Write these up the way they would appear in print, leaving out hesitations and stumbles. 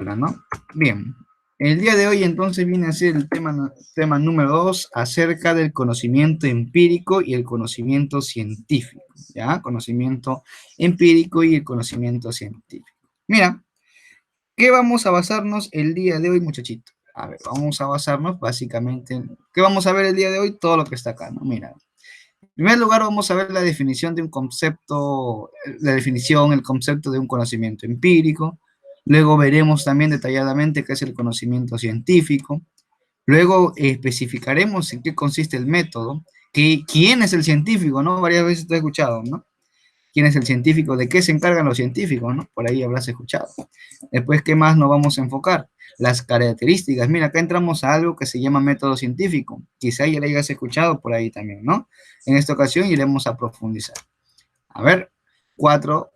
¿no? Bien, el día de hoy entonces viene a ser el tema número 2 acerca del conocimiento empírico y el conocimiento científico, ¿ya? Conocimiento empírico y el conocimiento científico. Mira, ¿qué vamos a basarnos el día de hoy, muchachito? A ver, vamos a basarnos básicamente en... ¿Qué vamos a ver el día de hoy? Todo lo que está acá, ¿no? Mira, en primer lugar vamos a ver la definición de un concepto, la definición, el concepto de un conocimiento empírico. Luego veremos también detalladamente qué es el conocimiento científico. Luego especificaremos en qué consiste el método, quién es el científico, ¿no? Varias veces te he escuchado, ¿no? ¿Quién es el científico? ¿De qué se encargan los científicos, no? Por ahí habrás escuchado. Después, ¿qué más nos vamos a enfocar? Las características. Mira, acá entramos a algo que se llama método científico. Quizá ya lo hayas escuchado por ahí también, ¿no? En esta ocasión iremos a profundizar. A ver, 4,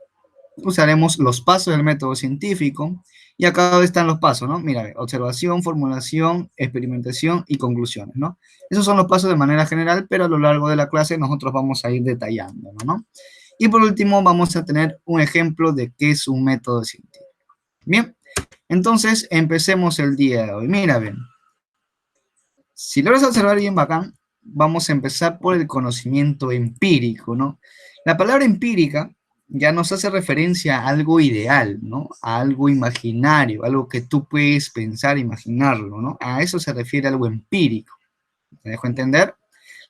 usaremos los pasos del método científico. Y acá están los pasos, ¿no? Mira, observación, formulación, experimentación y conclusiones, ¿no? Esos son los pasos de manera general, pero a lo largo de la clase nosotros vamos a ir detallando, ¿no? Y por último vamos a tener un ejemplo de qué es un método científico. Bien, entonces empecemos el día de hoy. Mira, ven. Si logras observar bien bacán, vamos a empezar por el conocimiento empírico, ¿no? La palabra empírica ya nos hace referencia a algo ideal, ¿no? A algo imaginario, algo que tú puedes pensar, imaginarlo, ¿no? A eso se refiere algo empírico. ¿Me dejo entender?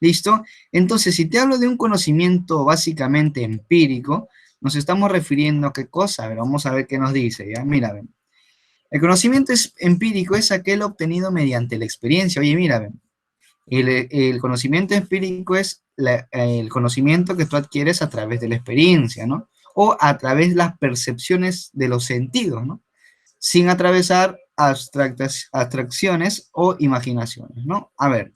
¿Listo? Entonces, si te hablo de un conocimiento básicamente empírico, nos estamos refiriendo a qué cosa. A ver, vamos a ver qué nos dice, ¿ya? Mira, ven. El conocimiento empírico es aquel obtenido mediante la experiencia. Oye, mira, ven. El conocimiento empírico es el conocimiento que tú adquieres a través de la experiencia, ¿no? O a través de las percepciones de los sentidos, ¿no? Sin atravesar abstracciones o imaginaciones, ¿no? A ver,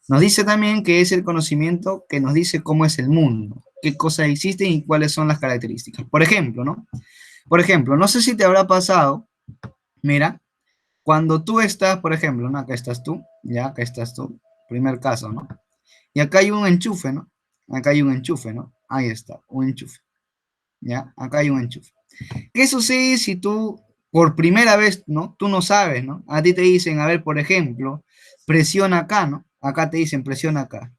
nos dice también que es el conocimiento que nos dice cómo es el mundo, qué cosas existen y cuáles son las características. Por ejemplo, ¿no? Por ejemplo, no sé si te habrá pasado, mira, cuando tú estás, por ejemplo, ¿no? Acá estás tú, ya, acá estás tú, primer caso, ¿no? Y acá hay un enchufe, ¿no? Acá hay un enchufe, ¿no? Ahí está, un enchufe, ¿ya? Acá hay un enchufe. ¿Qué sucede si tú, por primera vez, ¿no? Tú no sabes, ¿no? A ti te dicen, a ver, por ejemplo, presiona acá, ¿no? Acá te dicen, presiona acá.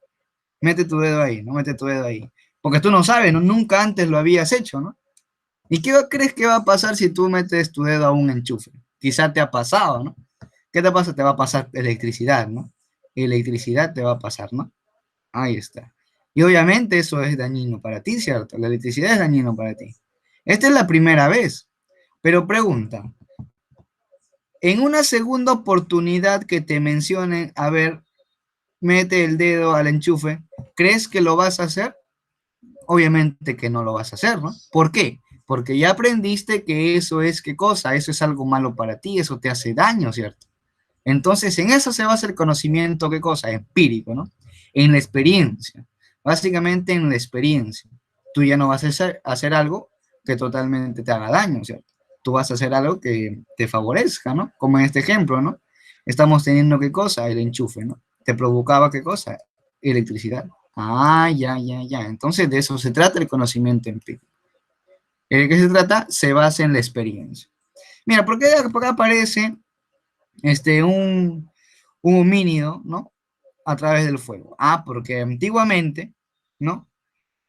Mete tu dedo ahí, ¿no? Mete tu dedo ahí. Porque tú no sabes, ¿no? Nunca antes lo habías hecho, ¿no? ¿Y qué crees que va a pasar si tú metes tu dedo a un enchufe? Quizá te ha pasado, ¿no? ¿Qué te pasa? Te va a pasar electricidad, ¿no? Electricidad te va a pasar, ¿no? Ahí está. Y obviamente eso es dañino para ti, ¿cierto? La electricidad es dañino para ti. Esta es la primera vez. Pero pregunta, en una segunda oportunidad que te mencionen, a ver, mete el dedo al enchufe, ¿crees que lo vas a hacer? Obviamente que no lo vas a hacer, ¿no? ¿Por qué? Porque ya aprendiste que eso es qué cosa, eso es algo malo para ti, eso te hace daño, ¿cierto? Entonces, en eso se basa el conocimiento, ¿qué cosa? Empírico, ¿no? En la experiencia, básicamente en la experiencia. Tú ya no vas a hacer algo que totalmente te haga daño, ¿cierto? Tú vas a hacer algo que te favorezca, ¿no? Como en este ejemplo, ¿no? Estamos teniendo, ¿qué cosa? El enchufe, ¿no? ¿Te provocaba qué cosa? Electricidad. Ah, ya. Entonces, de eso se trata el conocimiento empírico. ¿De qué se trata? Se basa en la experiencia. Mira, ¿por qué acá aparece un homínido, ¿no? A través del fuego. Ah, porque antiguamente, ¿no?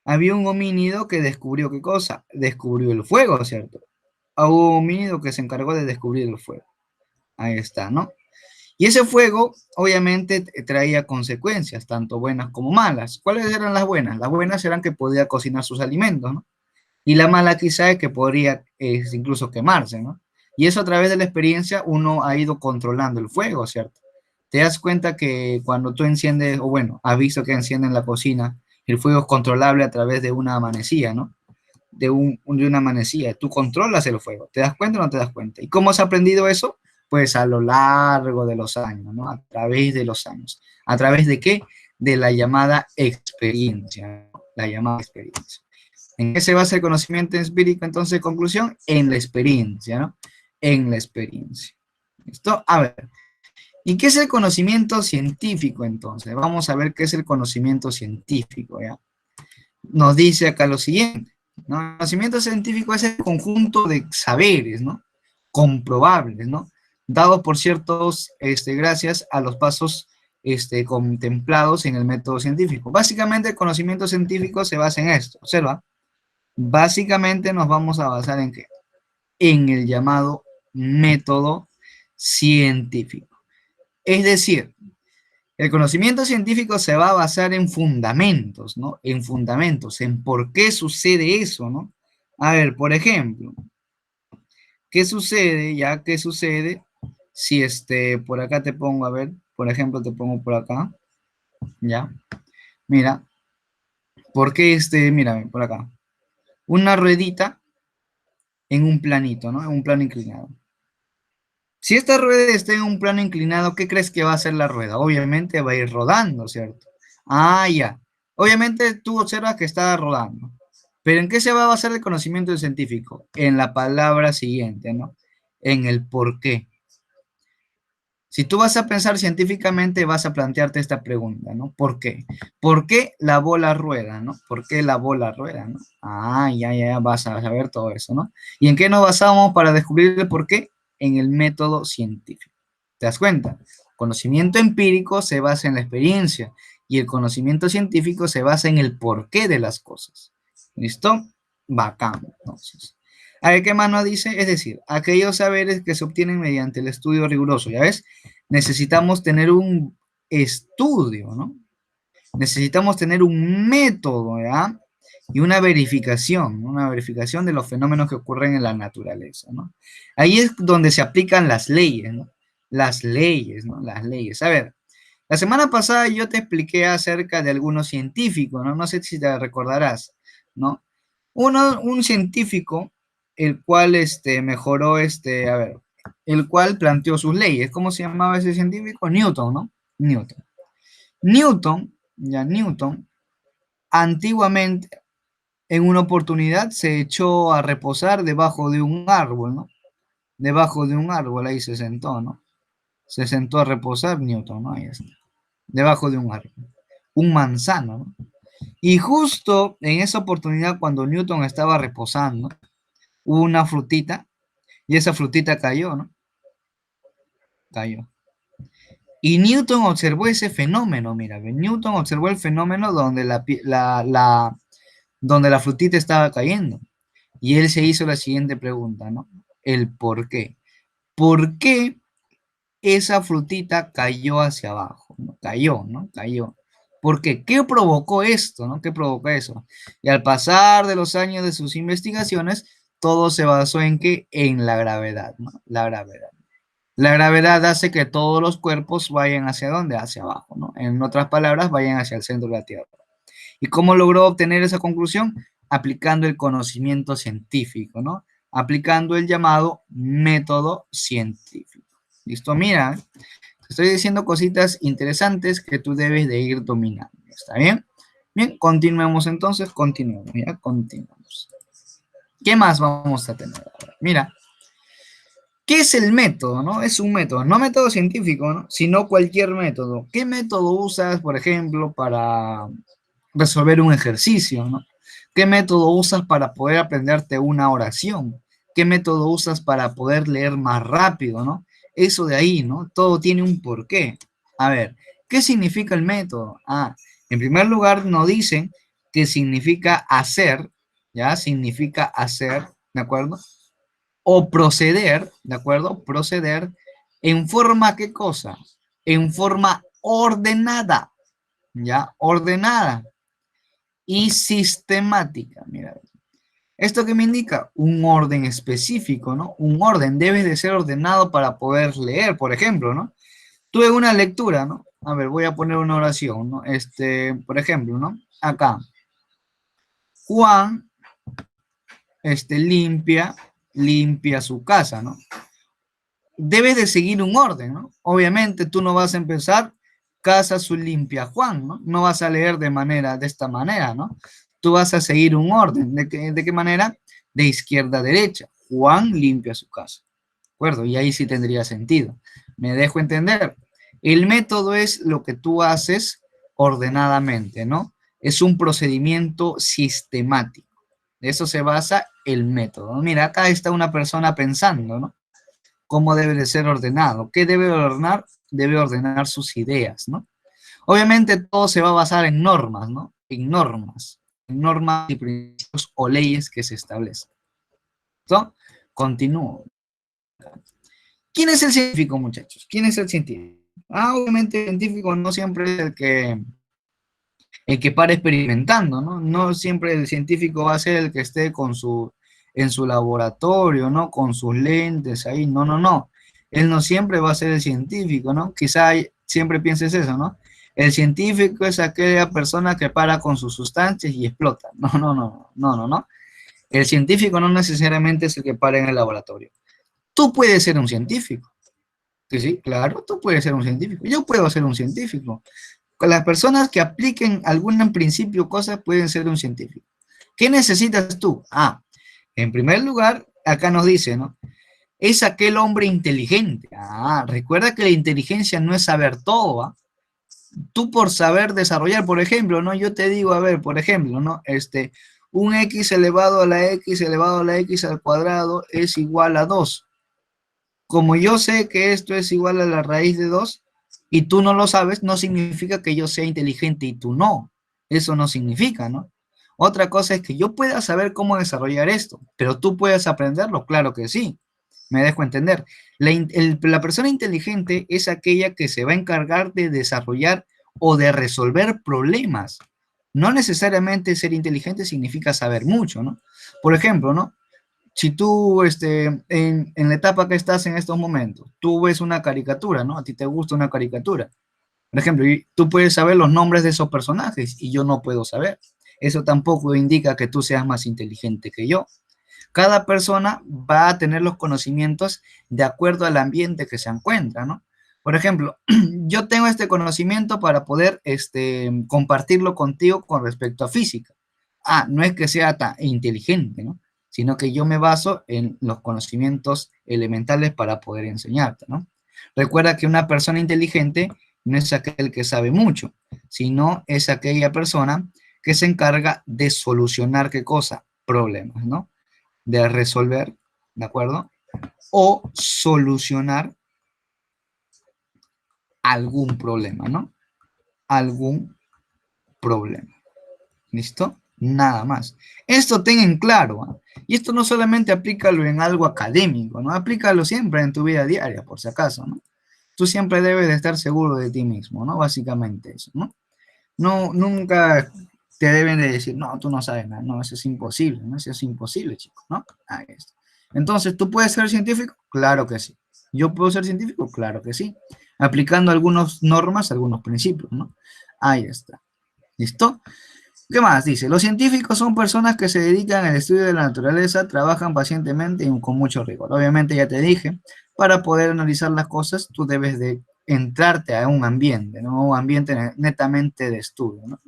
Había un homínido que descubrió qué cosa? Descubrió el fuego, ¿cierto? Hubo un homínido que se encargó de descubrir el fuego. Ahí está, ¿no? Y ese fuego, obviamente, traía consecuencias, tanto buenas como malas. ¿Cuáles eran las buenas? Las buenas eran que podía cocinar sus alimentos, ¿no? Y la mala quizá es que podría incluso quemarse, ¿no? Y eso a través de la experiencia uno ha ido controlando el fuego, ¿cierto? Te das cuenta que cuando tú enciendes, o bueno, has visto que encienden la cocina, el fuego es controlable a través de una manecilla, ¿no? De una manecilla. Tú controlas el fuego. ¿Te das cuenta o no te das cuenta? ¿Y cómo has aprendido eso? Pues a lo largo de los años, ¿no? A través de los años. ¿A través de qué? De la llamada experiencia, ¿no? La llamada experiencia. ¿En qué se basa el conocimiento empírico? Entonces, conclusión, en la experiencia, ¿no? En la experiencia. ¿Listo? A ver, ¿y qué es el conocimiento científico entonces? Vamos a ver qué es el conocimiento científico, ¿ya? Nos dice acá lo siguiente, ¿no? El conocimiento científico es el conjunto de saberes, ¿no? comprobables, ¿no? Dados por ciertos, gracias a los pasos contemplados en el método científico. Básicamente el conocimiento científico se basa en esto, observa. Básicamente nos vamos a basar en ¿qué? En el llamado método científico. Es decir, el conocimiento científico se va a basar en fundamentos, ¿no? En fundamentos, en por qué sucede eso, ¿no? A ver, por ejemplo, ¿qué sucede? Ya, ¿qué sucede si por acá te pongo, a ver, por ejemplo, te pongo por acá, ya? Mira, ¿por qué mírame, por acá? Una ruedita en un planito, ¿no? En un plano inclinado. Si esta rueda está en un plano inclinado, ¿qué crees que va a hacer la rueda? Obviamente va a ir rodando, ¿cierto? Ah, ya. Obviamente tú observas que está rodando. Pero ¿en qué se va a basar el conocimiento científico? En la palabra siguiente, ¿no? En el por qué. Si tú vas a pensar científicamente, vas a plantearte esta pregunta, ¿no? ¿Por qué? ¿Por qué la bola rueda, no? ¿Por qué la bola rueda, no? Ah, ya, vas a saber todo eso, ¿no? ¿Y en qué nos basamos para descubrir el por qué? En el método científico. ¿Te das cuenta? Conocimiento empírico se basa en la experiencia y el conocimiento científico se basa en el porqué de las cosas. ¿Listo? Bacán, entonces. A ver, ¿qué más nos dice? Es decir, aquellos saberes que se obtienen mediante el estudio riguroso, ¿ya ves? Necesitamos tener un estudio, ¿no? Necesitamos tener un método, ¿ya? Y una verificación de los fenómenos que ocurren en la naturaleza, ¿no? Ahí es donde se aplican las leyes, ¿no? Las leyes, ¿no? Las leyes. A ver, la semana pasada yo te expliqué acerca de algunos científicos, ¿no? No sé si te recordarás, ¿no? Un científico, el cual mejoró, a ver, el cual planteó sus leyes. ¿Cómo se llamaba ese científico? Newton, ¿no? Newton. Newton, antiguamente, en una oportunidad, se echó a reposar debajo de un árbol, ¿no? Debajo de un árbol, ahí se sentó, ¿no? Se sentó a reposar Newton, ¿no? Ahí está. Debajo de un árbol. Un manzano, ¿no? Y justo en esa oportunidad, cuando Newton estaba reposando, hubo una frutita, y esa frutita cayó, ¿no? Cayó. Y Newton observó ese fenómeno, mira, Newton observó el fenómeno donde donde la frutita estaba cayendo. Y él se hizo la siguiente pregunta, ¿no? El por qué. ¿Por qué esa frutita cayó hacia abajo? ¿No? Cayó, ¿no? Cayó. ¿Por qué? ¿Qué provocó esto, no? ¿Qué provocó eso? Y al pasar de los años de sus investigaciones, todo se basó en qué? En la gravedad, ¿no? La gravedad. La gravedad hace que todos los cuerpos vayan hacia dónde? Hacia abajo, ¿no? En otras palabras, vayan hacia el centro de la Tierra. ¿Y cómo logró obtener esa conclusión? Aplicando el conocimiento científico, ¿no? Aplicando el llamado método científico. ¿Listo? Mira, te estoy diciendo cositas interesantes que tú debes de ir dominando. ¿Está bien? Bien, continuemos entonces, continuemos, ¿ya? Continuamos. ¿Qué más vamos a tener ahora? Mira, ¿qué es el método, no? Es un método, no método científico, ¿no? Sino cualquier método. ¿Qué método usas, por ejemplo, para resolver un ejercicio, ¿no? ¿Qué método usas para poder aprenderte una oración? ¿Qué método usas para poder leer más rápido, ¿no? Eso de ahí, ¿no? Todo tiene un porqué. A ver, ¿qué significa el método? Ah, en primer lugar nos dicen que significa hacer, ¿ya? Significa hacer, ¿de acuerdo? O proceder, ¿de acuerdo? Proceder en forma, ¿qué cosa? En forma ordenada, ¿ya? Ordenada y sistemática, mira. ¿Esto qué me indica? Un orden específico, ¿no? Un orden debe de ser ordenado para poder leer, por ejemplo, ¿no? Tuve una lectura, ¿no? A ver, voy a poner una oración, ¿no? Por ejemplo, ¿no? Acá. Juan, limpia su casa, ¿no? Debes de seguir un orden, ¿no? Obviamente tú no vas a empezar casa su limpia Juan, ¿no? No vas a leer de esta manera, ¿no? Tú vas a seguir un orden. ¿De qué manera? De izquierda a derecha. Juan limpia su casa. ¿De acuerdo? Y ahí sí tendría sentido. ¿Me dejo entender? El método es lo que tú haces ordenadamente, ¿no? Es un procedimiento sistemático. De eso se basa el método. Mira, acá está una persona pensando, ¿no? cómo debe de ser ordenado. ¿Qué debe ordenar? Debe ordenar sus ideas, ¿no? Obviamente todo se va a basar en normas, ¿no? En normas y principios o leyes que se establecen. ¿Listo? Continúo. ¿Quién es el científico, muchachos? ¿Quién es el científico? Obviamente el científico no siempre es el que para experimentando, ¿no? No siempre el científico va a ser el que esté en su laboratorio, ¿no? Con sus lentes ahí, no, no, no. Él no siempre va a ser el científico, ¿no? Quizá siempre pienses eso, ¿no? El científico es aquella persona que para con sus sustancias y explota. No, no, no, no, no, no. El científico no necesariamente es el que para en el laboratorio. Tú puedes ser un científico. Que sí, claro, tú puedes ser un científico. Yo puedo ser un científico. Con las personas que apliquen algún en principio cosas pueden ser un científico. ¿Qué necesitas tú? En primer lugar, acá nos dice, ¿no? Es aquel hombre inteligente. Recuerda que la inteligencia no es saber todo, ¿ah? Tú por saber desarrollar, por ejemplo, ¿no? Yo te digo, a ver, por ejemplo, ¿no? Un x elevado a la x elevado a la x al cuadrado es igual a 2. Como yo sé que esto es igual a la raíz de 2 y tú no lo sabes, no significa que yo sea inteligente y tú no. Eso no significa, ¿no? Otra cosa es que yo pueda saber cómo desarrollar esto, pero tú puedes aprenderlo, claro que sí. Me dejo entender. La persona inteligente es aquella que se va a encargar de desarrollar o de resolver problemas. No necesariamente ser inteligente significa saber mucho, ¿no? Por ejemplo, ¿no? Si tú, en la etapa que estás en estos momentos, tú ves una caricatura, ¿no? A ti te gusta una caricatura. Por ejemplo, y tú puedes saber los nombres de esos personajes y yo no puedo saber. Eso tampoco indica que tú seas más inteligente que yo. Cada persona va a tener los conocimientos de acuerdo al ambiente que se encuentra, ¿no? Por ejemplo, yo tengo este conocimiento para poder compartirlo contigo con respecto a física. No es que sea tan inteligente, ¿no? Sino que yo me baso en los conocimientos elementales para poder enseñarte, ¿no? Recuerda que una persona inteligente no es aquel que sabe mucho, sino es aquella persona que se encarga de solucionar, ¿qué cosa? Problemas, ¿no? De resolver, ¿de acuerdo? O solucionar algún problema, ¿no? Algún problema. ¿Listo? Nada más. Esto ten en claro, ¿eh? Y esto no solamente aplícalo en algo académico, ¿no? Aplícalo siempre en tu vida diaria, por si acaso, ¿no? Tú siempre debes de estar seguro de ti mismo, ¿no? Básicamente eso, ¿no? No, nunca te deben de decir, no, tú no sabes nada, no, eso es imposible, ¿no? Eso es imposible, chicos, ¿no? Ahí está. Entonces, ¿tú puedes ser científico? Claro que sí. ¿Yo puedo ser científico? Claro que sí. Aplicando algunas normas, algunos principios, ¿no? Ahí está. ¿Listo? ¿Qué más? Dice, los científicos son personas que se dedican al estudio de la naturaleza, trabajan pacientemente y con mucho rigor. Obviamente ya te dije, para poder analizar las cosas, tú debes de entrarte a un ambiente, ¿no? Un ambiente netamente de estudio, ¿no?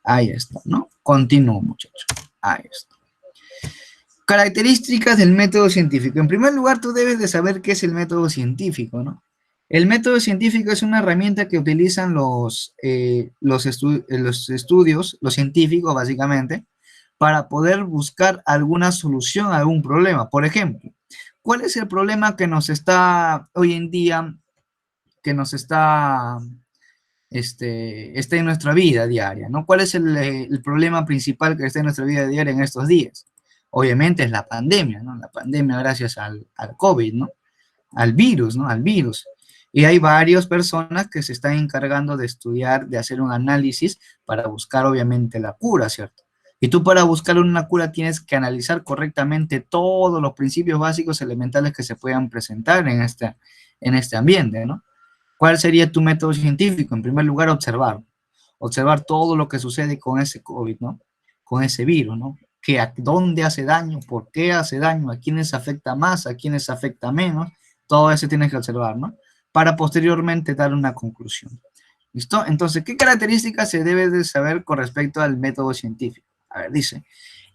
Ahí está, ¿no? Continúo, muchachos. Ahí está. Características del método científico. En primer lugar, tú debes de saber qué es el método científico, ¿no? El método científico es una herramienta que utilizan los estudios, los científicos básicamente, para poder buscar alguna solución a algún problema. Por ejemplo, ¿cuál es el problema que nos está hoy en día, que nos está en nuestra vida diaria, ¿no? ¿Cuál es el problema principal que está en nuestra vida diaria en estos días? Obviamente es la pandemia, ¿no? La pandemia gracias al COVID, ¿no? Al virus, ¿no? Al virus. Y hay varias personas que se están encargando de estudiar, de hacer un análisis para buscar obviamente la cura, ¿cierto? Y tú para buscar una cura tienes que analizar correctamente todos los principios básicos elementales que se puedan presentar en este ambiente, ¿no? ¿Cuál sería tu método científico? En primer lugar, observar. Observar todo lo que sucede con ese COVID, ¿no? Con ese virus, ¿no? ¿Dónde hace daño? ¿Por qué hace daño? ¿A quiénes afecta más? ¿A quiénes afecta menos? Todo eso tienes que observar, ¿no? Para posteriormente dar una conclusión. ¿Listo? Entonces, ¿qué características se debe de saber con respecto al método científico? A ver, dice,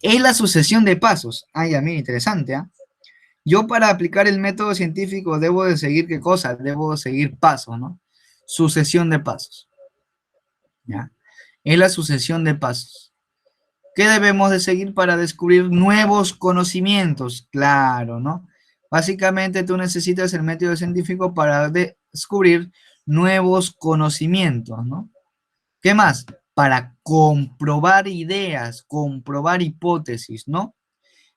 es la sucesión de pasos. Ay, a mí, interesante, ¿ah? Yo para aplicar el método científico debo de seguir ¿qué cosa? Debo de seguir pasos, ¿no? Sucesión de pasos, ¿ya? Es la sucesión de pasos. ¿Qué debemos de seguir para descubrir nuevos conocimientos? Claro, ¿no? Básicamente tú necesitas el método científico para descubrir nuevos conocimientos, ¿no? ¿Qué más? Para comprobar ideas, comprobar hipótesis, ¿no?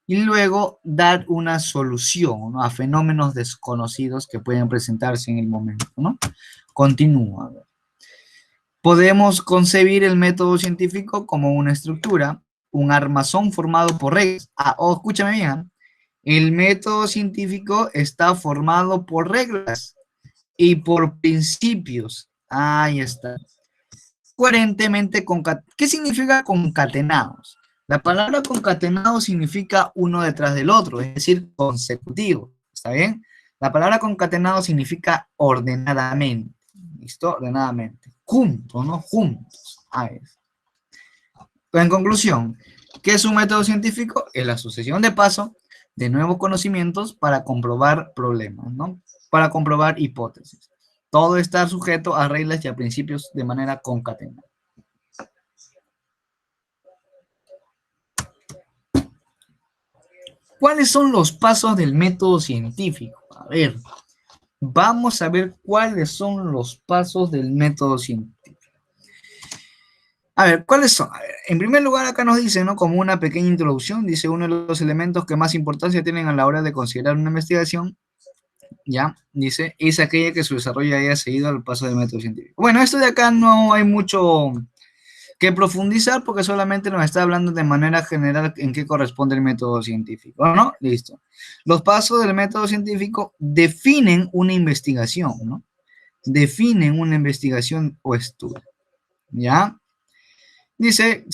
Y luego dar una solución, ¿no? A fenómenos desconocidos que pueden presentarse en el momento, ¿no? Continúa. Podemos concebir el método científico como una estructura, un armazón formado por reglas. Escúchame bien, ¿eh? El método científico está formado por reglas y por principios. Ahí está. Coherentemente ¿qué significa concatenados? La palabra concatenado significa uno detrás del otro, es decir, consecutivo. ¿Está bien? La palabra concatenado significa ordenadamente. ¿Listo? Ordenadamente. Juntos, ¿no? Juntos. Ahí es. En conclusión, ¿qué es un método científico? Es la sucesión de pasos de nuevos conocimientos para comprobar problemas, ¿no? Para comprobar hipótesis. Todo está sujeto a reglas y a principios de manera concatenada. ¿Cuáles son los pasos del método científico? A ver, vamos a ver cuáles son los pasos del método científico. A ver, ¿cuáles son? A ver, en primer lugar, acá nos dice, ¿no? Como una pequeña introducción, dice uno de los elementos que más importancia tienen a la hora de considerar una investigación, ya, dice, es aquella que su desarrollo haya seguido al paso del método científico. Bueno, esto de acá no hay mucho que profundizar porque solamente nos está hablando de manera general en qué corresponde el método científico, ¿no? Listo. Los pasos del método científico definen una investigación, ¿no? Definen una investigación o estudio, ¿ya? Dice,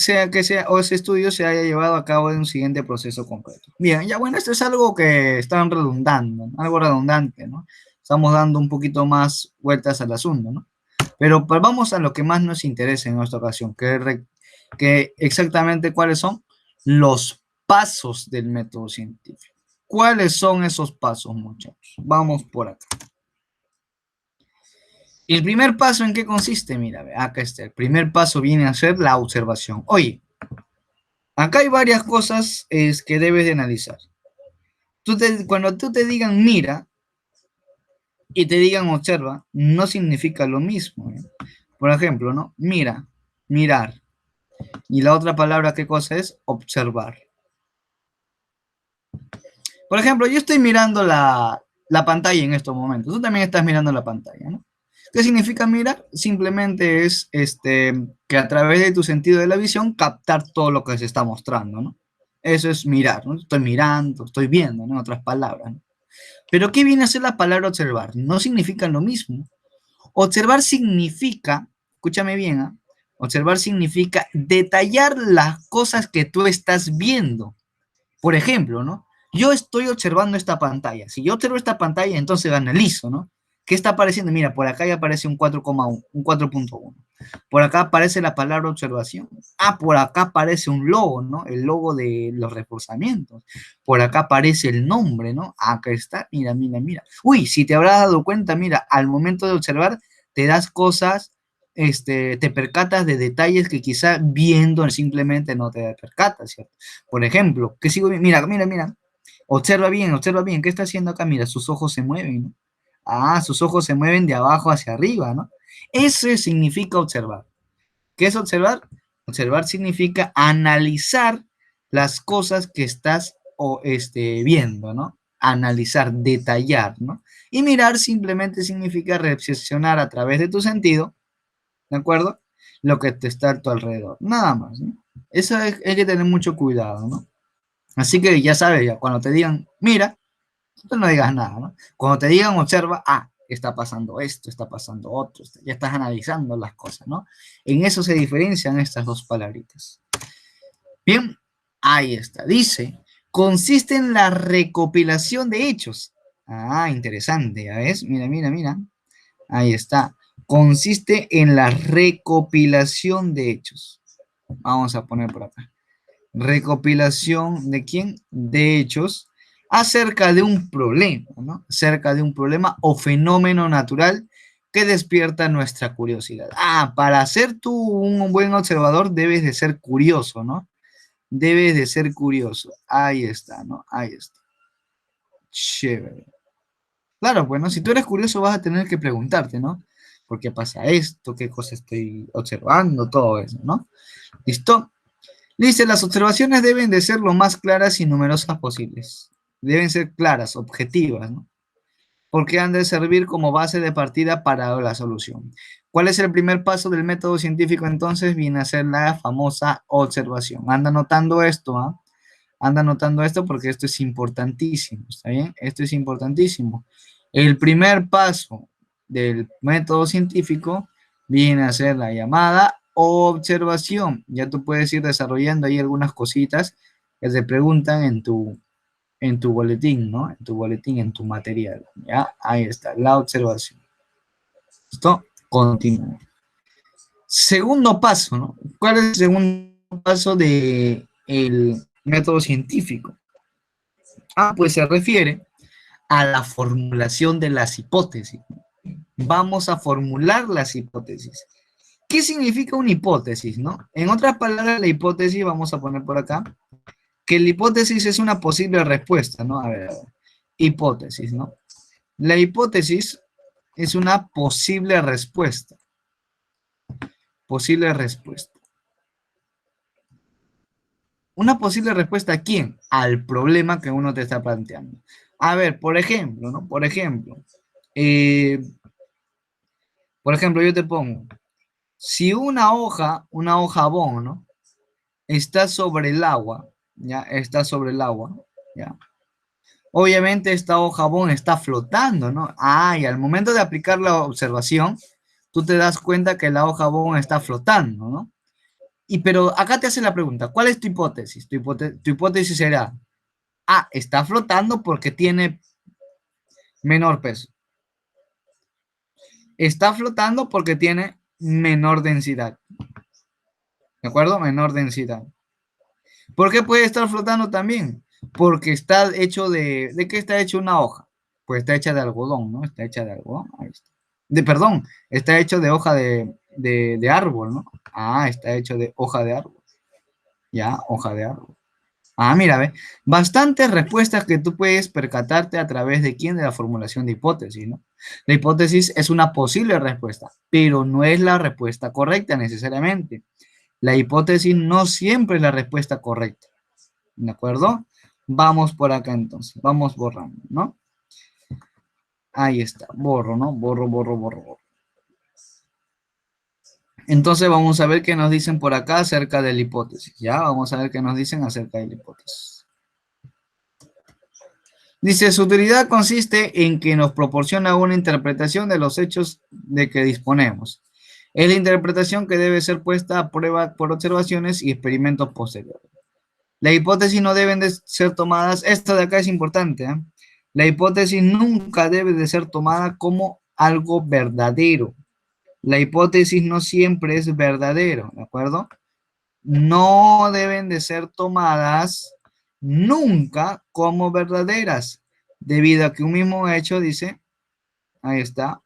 o ese estudio se haya llevado a cabo en un siguiente proceso concreto. Bien, ya bueno, esto es algo que están redundando, ¿no? Algo redundante, ¿no? Estamos dando un poquito más vueltas al asunto, ¿no? Pero pues vamos a lo que más nos interesa en esta ocasión, que exactamente cuáles son los pasos del método científico. ¿Cuáles son esos pasos, muchachos? Vamos por acá. ¿Y el primer paso en qué consiste? Mira, acá está. El primer paso viene a ser la observación. Oye, acá hay varias cosas que debes de analizar. Cuando tú te digan mira y te digan observa, no significa lo mismo, ¿eh? Por ejemplo, ¿no? Mira, mirar. Y la otra palabra, ¿qué cosa es? Observar. Por ejemplo, yo estoy mirando la pantalla en estos momentos. Tú también estás mirando la pantalla, ¿no? ¿Qué significa mirar? Simplemente es que a través de tu sentido de la visión captar todo lo que se está mostrando, ¿no? Eso es mirar, ¿no? Estoy mirando, estoy viendo, ¿no? En otras palabras, ¿no? Pero ¿qué viene a ser la palabra observar? No significa lo mismo. Observar significa, escúchame bien, ¿eh? Observar significa detallar las cosas que tú estás viendo. Por ejemplo, ¿no? Yo estoy observando esta pantalla. Si yo observo esta pantalla, entonces analizo, ¿no? ¿Qué está apareciendo? Mira, por acá ya aparece un 4,1, un 4.1. Por acá aparece la palabra observación. Ah, por acá aparece un logo, ¿no? El logo de los reforzamientos. Por acá aparece el nombre, ¿no? Acá está, mira, mira, mira. Uy, si te habrás dado cuenta, mira, al momento de observar, te das cosas, te percatas de detalles que quizá viendo simplemente no te percatas, ¿cierto? Por ejemplo, que sigo, mira, mira, mira. Observa bien, ¿qué está haciendo acá? Mira, sus ojos se mueven, ¿no? Ah, sus ojos se mueven de abajo hacia arriba, ¿no? Eso significa observar. ¿Qué es observar? Observar significa analizar las cosas que estás viendo, ¿no? Analizar, detallar, ¿no? Y mirar simplemente significa recepcionar a través de tu sentido, ¿de acuerdo? Lo que te está a tu alrededor, nada más, ¿no? Eso hay que tener mucho cuidado, ¿no? Así que ya sabes, ya cuando te digan, mira, tú no digas nada, ¿no? Cuando te digan observa, está pasando esto, está pasando otro, ya estás analizando las cosas, ¿no? En eso se diferencian estas dos palabritas. Bien, ahí está. Dice, consiste en la recopilación de hechos. Ah, interesante, ¿ya ves? Mira, mira, mira. Ahí está. Consiste en la recopilación de hechos. Vamos a poner por acá. Recopilación de quién? De hechos acerca de un problema, ¿no? Acerca de un problema o fenómeno natural que despierta nuestra curiosidad. Para ser tú un buen observador debes de ser curioso, ¿no? Debes de ser curioso. Ahí está, ¿no? Ahí está. Chévere. Claro, bueno, si tú eres curioso vas a tener que preguntarte, ¿no? ¿Por qué pasa esto? ¿Qué cosa estoy observando? Todo eso, ¿no? ¿Listo? Dice, las observaciones deben de ser lo más claras y numerosas posibles. Deben ser claras, objetivas, ¿no? Porque han de servir como base de partida para la solución. ¿Cuál es el primer paso del método científico entonces? Viene a ser la famosa observación. Anda notando esto, ¿ah? Anda notando esto porque esto es importantísimo, ¿está bien? Esto es importantísimo. El primer paso del método científico viene a ser la llamada observación. Ya tú puedes ir desarrollando ahí algunas cositas que te preguntan en tu boletín, ¿no? En tu boletín, en tu material, ¿ya? Ahí está, la observación. ¿Listo? Continúo. Segundo paso, ¿no? ¿Cuál es el segundo paso del método científico? Ah, pues se refiere a la formulación de las hipótesis. Vamos a formular las hipótesis. ¿Qué significa una hipótesis, no? En otras palabras, la hipótesis, vamos a poner por acá, que la hipótesis es una posible respuesta, ¿no? A ver, hipótesis, ¿no? La hipótesis es una posible respuesta. Posible respuesta. Una posible respuesta ¿a quién? Al problema que uno te está planteando. A ver, por ejemplo, ¿no? Eh, por ejemplo, yo te pongo, si una hoja bond, ¿no? Está sobre el agua, ¿ya? Está sobre el agua, ¿ya? Obviamente esta hoja bond está flotando, ¿no? Ah, y al momento de aplicar la observación, tú te das cuenta que la hoja bond está flotando, ¿no? Y pero acá te hace la pregunta, ¿cuál es tu hipótesis? Tu hipótesis será, ah, está flotando porque tiene menor peso. Está flotando porque tiene menor densidad. ¿De acuerdo? Menor densidad. ¿Por qué puede estar flotando también? Porque está hecho ¿de qué está hecho una hoja? Pues está hecha de algodón, ¿no? Está hecha de algodón. Ahí está. Perdón, está hecho de hoja de árbol, ¿no? Ah, está hecho de hoja de árbol. Ya, hoja de árbol. Ah, mira, ve. Bastantes respuestas que tú puedes percatarte a través de quién, de la formulación de hipótesis, ¿no? La hipótesis es una posible respuesta, pero no es la respuesta correcta necesariamente. La hipótesis no siempre es la respuesta correcta. ¿De acuerdo? Vamos por acá entonces. Vamos borrando, ¿no? Ahí está. Borro, ¿no? Borro, borro, borro, borro. Entonces vamos a ver qué nos dicen por acá acerca de la hipótesis. Ya, vamos a ver qué nos dicen acerca de la hipótesis. Dice, su utilidad consiste en que nos proporciona una interpretación de los hechos de que disponemos. Es la interpretación que debe ser puesta a prueba por observaciones y experimentos posteriores. La hipótesis no deben de ser tomadas, esto de acá es importante, ¿eh? La hipótesis nunca debe de ser tomada como algo verdadero. La hipótesis no siempre es verdadero, ¿de acuerdo? No deben de ser tomadas nunca como verdaderas, debido a que un mismo hecho dice, ahí está,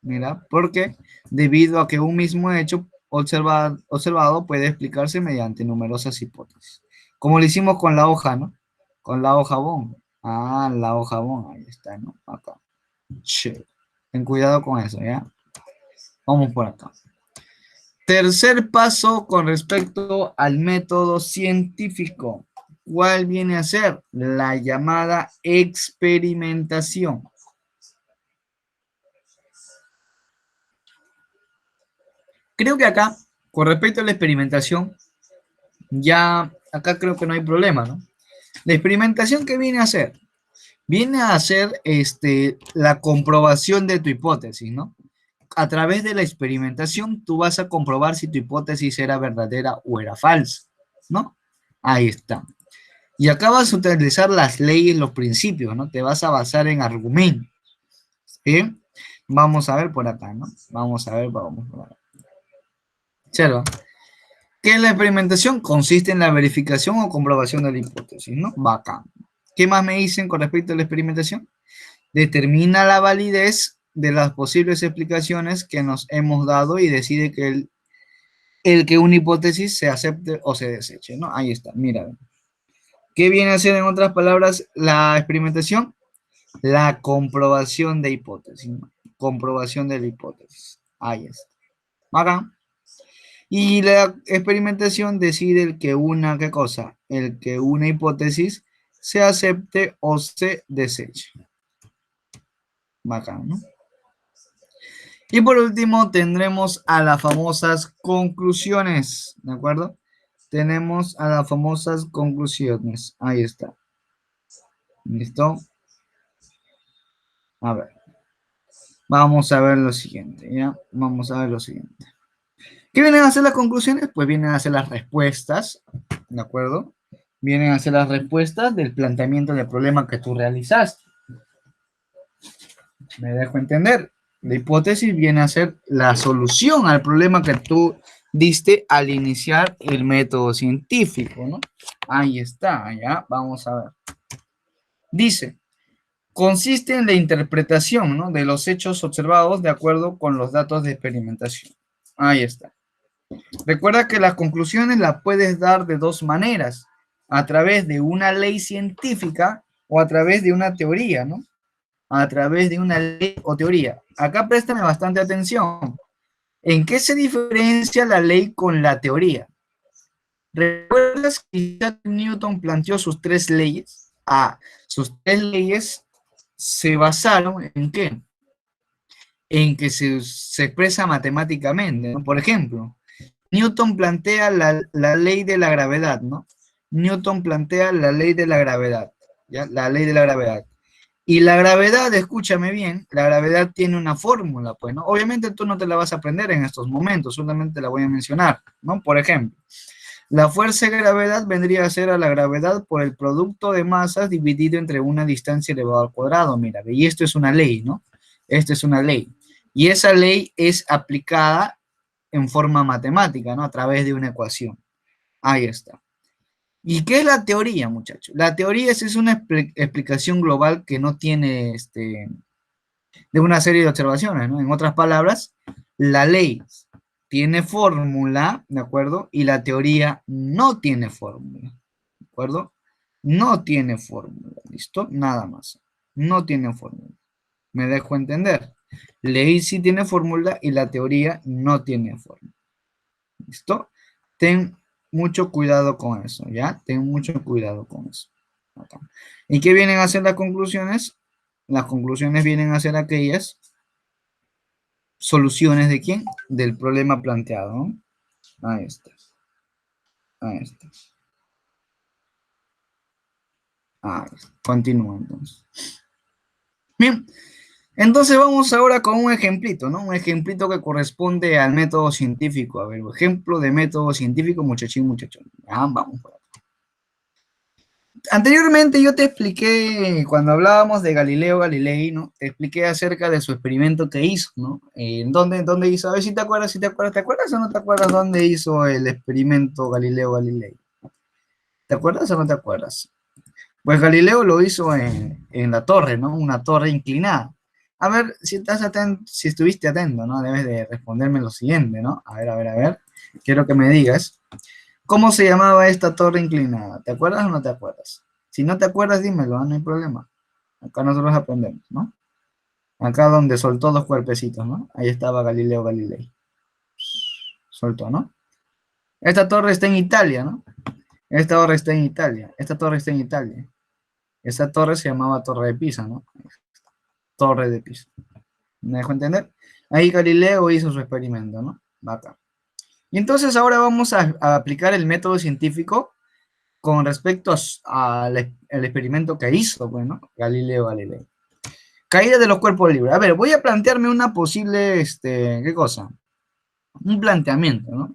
mira, porque debido a que un mismo hecho observado puede explicarse mediante numerosas hipótesis. Como lo hicimos con la hoja, ¿no? Con la hoja bond. Ah, la hoja bond, ahí está, ¿no? Acá. Che. Ten cuidado con eso, ¿ya? Vamos por acá. Tercer paso con respecto al método científico. ¿Cuál viene a ser? La llamada experimentación. Creo que acá, con respecto a la experimentación, ya acá creo que no hay problema, ¿no? La experimentación, ¿qué viene a hacer? Viene a hacer la comprobación de tu hipótesis, ¿no? A través de la experimentación, tú vas a comprobar si tu hipótesis era verdadera o era falsa, ¿no? Ahí está. Y acá vas a utilizar las leyes, los principios, ¿no? Te vas a basar en argumentos, ¿sí? Vamos a ver por acá, ¿no? Vamos a ver, vamos a ver. Observa que la experimentación consiste en la verificación o comprobación de la hipótesis, ¿no? Bacán. ¿Qué más me dicen con respecto a la experimentación? Determina la validez de las posibles explicaciones que nos hemos dado y decide que el que una hipótesis se acepte o se deseche, ¿no? Ahí está, mira. ¿Qué viene a ser en otras palabras la experimentación? La comprobación de hipótesis, ¿no? Comprobación de la hipótesis. Ahí está. Acá. Y la experimentación decide el que una, ¿qué cosa? El que una hipótesis se acepte o se deseche. Bacán, ¿no? Y por último tendremos a las famosas conclusiones, ¿de acuerdo? Tenemos a las famosas conclusiones. Ahí está. ¿Listo? A ver. Vamos a ver lo siguiente, ¿ya? Vamos a ver lo siguiente. ¿Qué vienen a ser las conclusiones? Pues vienen a ser las respuestas, ¿de acuerdo? Vienen a ser las respuestas del planteamiento del problema que tú realizaste. ¿Me dejo entender? La hipótesis viene a ser la solución al problema que tú diste al iniciar el método científico, ¿no? Ahí está, ya, vamos a ver. Dice, consiste en la interpretación, ¿no?, de los hechos observados de acuerdo con los datos de experimentación. Ahí está. Recuerda que las conclusiones las puedes dar de dos maneras, a través de una ley científica o a través de una teoría, ¿no? A través de una ley o teoría. Acá préstame bastante atención. ¿En qué se diferencia la ley con la teoría? ¿Recuerdas que Isaac Newton planteó sus tres leyes? Ah, sus tres leyes se basaron ¿en qué? En que se expresa matemáticamente, ¿no? Por ejemplo, Newton plantea la ley de la gravedad, ¿no? Newton plantea la ley de la gravedad, ¿ya? La ley de la gravedad. Y la gravedad, escúchame bien, la gravedad tiene una fórmula, pues, ¿no? Obviamente tú no te la vas a aprender en estos momentos, solamente la voy a mencionar, ¿no? Por ejemplo, la fuerza de gravedad vendría a ser a la gravedad por el producto de masas dividido entre una distancia elevado al cuadrado, mira, y esto es una ley, ¿no? Esto es una ley. Y esa ley es aplicada en forma matemática, ¿no? A través de una ecuación. Ahí está. ¿Y qué es la teoría, muchachos? La teoría es una explicación global que no tiene de una serie de observaciones, ¿no? En otras palabras, la ley tiene fórmula, ¿de acuerdo? Y la teoría no tiene fórmula, ¿de acuerdo? No tiene fórmula, ¿listo? Nada más. No tiene fórmula. ¿Me dejo entender? Ley sí tiene fórmula y la teoría no tiene fórmula. ¿Listo? Ten mucho cuidado con eso, ¿ya? Ten mucho cuidado con eso. Acá. ¿Y qué vienen a ser las conclusiones? Las conclusiones vienen a ser aquellas soluciones de quién? Del problema planteado, ¿no? Ahí está. Ahí está. Ahí está. Continúa entonces. Bien. Entonces vamos ahora con un ejemplito, ¿no? Un ejemplito que corresponde al método científico. A ver, ejemplo de método científico, muchachín, muchachón. Ah, vamos por acá. Anteriormente yo te expliqué, cuando hablábamos de Galileo Galilei, ¿no? Te expliqué acerca de su experimento que hizo, ¿no? ¿Dónde hizo? A ver si te acuerdas, ¿te acuerdas o no te acuerdas dónde hizo el experimento Galileo Galilei? ¿Te acuerdas o no te acuerdas? Pues Galileo lo hizo en la torre, ¿no? Una torre inclinada. A ver, si estás atento, si estuviste atento, ¿no? Debes de responderme lo siguiente, ¿no? A ver, a ver, a ver. Quiero que me digas. ¿Cómo se llamaba esta torre inclinada? ¿Te acuerdas o no te acuerdas? Si no te acuerdas, dímelo, no hay problema. Acá nosotros aprendemos, ¿no? Acá donde soltó dos cuerpecitos, ¿no? Ahí estaba Galileo Galilei. Soltó, ¿no? Esta torre está en Italia, ¿no? Esta torre está en Italia. Esta torre está en Italia. Esa torre se llamaba Torre de Pisa, ¿no? Torre de Pisa. ¿Me dejo entender? Ahí Galileo hizo su experimento, ¿no? Acá. Y entonces ahora vamos a aplicar el método científico con respecto al experimento que hizo, bueno, Galileo Galilei. Caída de los cuerpos libres. A ver, voy a plantearme una posible, ¿qué cosa? Un planteamiento, ¿no?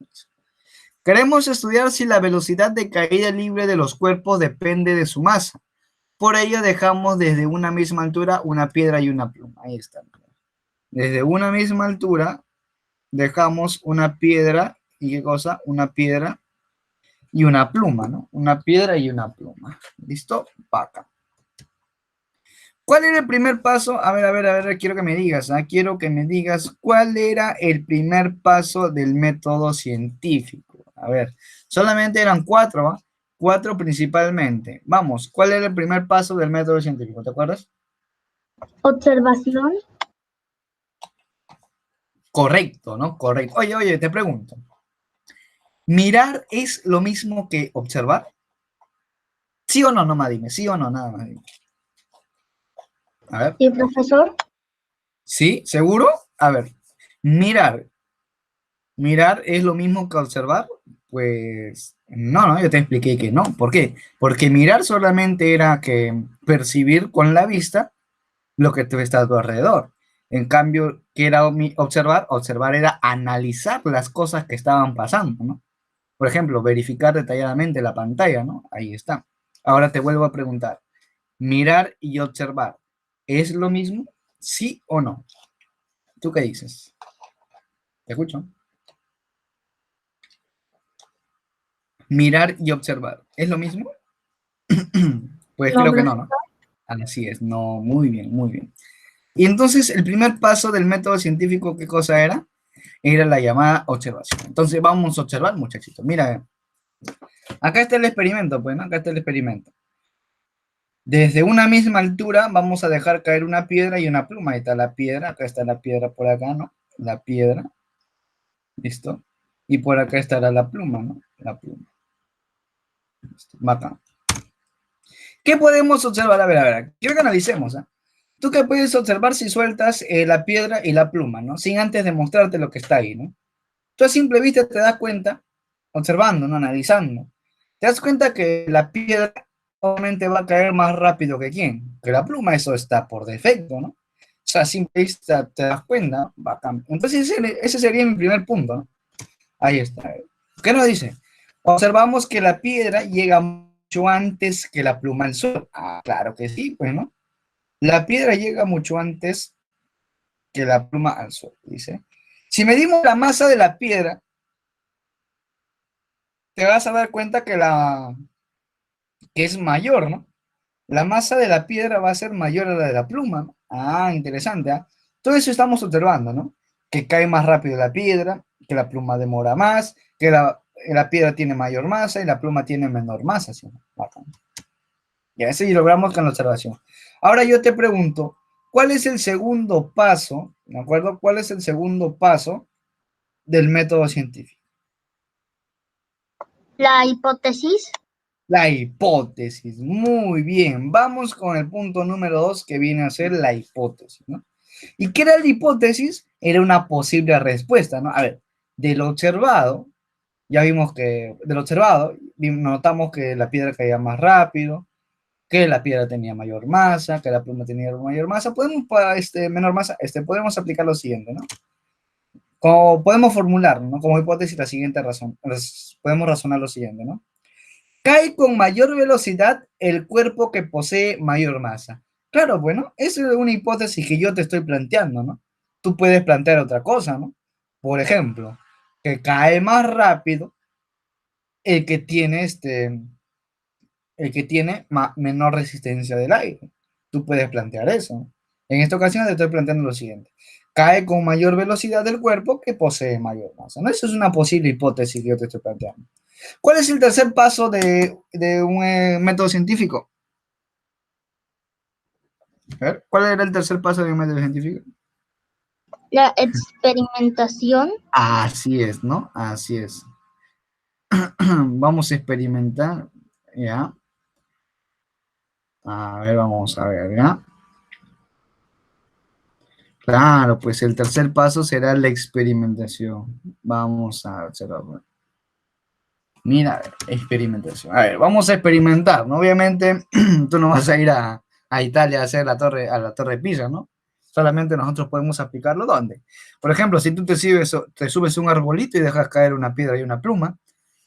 Queremos estudiar si la velocidad de caída libre de los cuerpos depende de su masa. Por ello dejamos desde una misma altura una piedra y una pluma. Ahí está. Desde una misma altura dejamos una piedra y ¿qué cosa? Una piedra y una pluma, ¿no? Una piedra y una pluma. ¿Listo? Paca. ¿Cuál era el primer paso? A ver, quiero que me digas, ¿ah? Quiero que me digas cuál era el primer paso del método científico. A ver, solamente eran cuatro, ¿ah? Cuatro principalmente. Vamos, ¿cuál era el primer paso del método científico? ¿Te acuerdas? Observación. Correcto, ¿no? Correcto. Oye, te pregunto. ¿Mirar es lo mismo que observar? ¿Sí o no? No más dime. ¿Sí o no? Nada más dime. A ver. ¿Y profesor? ¿Sí? ¿Seguro? A ver. Mirar. ¿Mirar es lo mismo que observar? Pues no, yo te expliqué que no. ¿Por qué? Porque mirar solamente era que percibir con la vista lo que está a tu alrededor. En cambio, ¿qué era observar? Observar era analizar las cosas que estaban pasando, ¿no? Por ejemplo, verificar detalladamente la pantalla, ¿no? Ahí está. Ahora te vuelvo a preguntar. ¿Mirar y observar es lo mismo? ¿Sí o no? ¿Tú qué dices? Te escucho. Mirar y observar, ¿es lo mismo? Pues No, creo que no, profesor. ¿no? Así es, no, muy bien, muy bien. Y entonces el primer paso del método científico, ¿qué cosa era? Era la llamada observación. Entonces vamos a observar, muchachitos. Mira, acá está el experimento, pues, ¿no? Acá está el experimento. Desde una misma altura vamos a dejar caer una piedra y una pluma. Ahí está la piedra, acá está la piedra por acá, ¿no? La piedra, ¿listo? Y por acá estará la pluma, ¿no? La pluma. Listo, bacán. ¿Qué podemos observar? A ver, quiero que analicemos, ¿eh? ¿Tú qué puedes observar si sueltas la piedra y la pluma, ¿no? Sin antes de mostrarte lo que está ahí, ¿no? Tú a simple vista te das cuenta, observando, ¿no? Analizando, te das cuenta que la piedra obviamente va a caer más rápido que quién, que la pluma, eso está por defecto, ¿no? O sea, a simple vista te das cuenta, bacán. Entonces ese sería mi primer punto, ¿no? Ahí está. ¿Qué nos dice? Observamos que la piedra llega mucho antes que la pluma al suelo. Ah, claro que sí, pues, ¿no? La piedra llega mucho antes que la pluma al suelo, dice. Si medimos la masa de la piedra, te vas a dar cuenta que es mayor, ¿no? La masa de la piedra va a ser mayor a la de la pluma, ¿no? Ah, interesante, ¿eh? Todo eso estamos observando, ¿no? Que cae más rápido la piedra, que la pluma demora más, que la piedra tiene mayor masa y la pluma tiene menor masa, ¿sí? Y eso y logramos con la observación. Ahora yo te pregunto, ¿cuál es el segundo paso, ¿de acuerdo? ¿Cuál es el segundo paso del método científico? La hipótesis. La hipótesis. Muy bien. Vamos con el punto número 2 que viene a ser la hipótesis, ¿no? ¿Y qué era la hipótesis? Era una posible respuesta, ¿no? A ver, de lo observado, ya vimos que de lo observado, notamos que la piedra caía más rápido, que la piedra tenía mayor masa, que la pluma tenía mayor masa. Podemos, para menor masa, podemos aplicar lo siguiente, ¿no? Como podemos formular, ¿no? Como hipótesis la siguiente razón, podemos razonar lo siguiente, ¿no? Cae con mayor velocidad el cuerpo que posee mayor masa. Claro, bueno, esa es una hipótesis que yo te estoy planteando, ¿no? Tú puedes plantear otra cosa, ¿no? Por ejemplo, que cae más rápido el que tiene menor resistencia del aire. Tú puedes plantear eso. En esta ocasión te estoy planteando lo siguiente. Cae con mayor velocidad del cuerpo que posee mayor masa, ¿no? Eso es una posible hipótesis que yo te estoy planteando. ¿Cuál es el tercer paso de un método científico? A ver, ¿cuál era el tercer paso de un método científico? La experimentación. Así es, ¿no? Así es. Vamos a experimentar, ¿ya? A ver, vamos a ver, ¿ya? Claro, pues el tercer paso será la experimentación. Vamos a observar. Mira, a ver, experimentación. A ver, vamos a experimentar, ¿no? Obviamente, tú no vas a ir a Italia a hacer a la torre de Pisa, ¿no? Solamente nosotros podemos aplicarlo ¿dónde? Por ejemplo, si tú te subes a un arbolito y dejas caer una piedra y una pluma,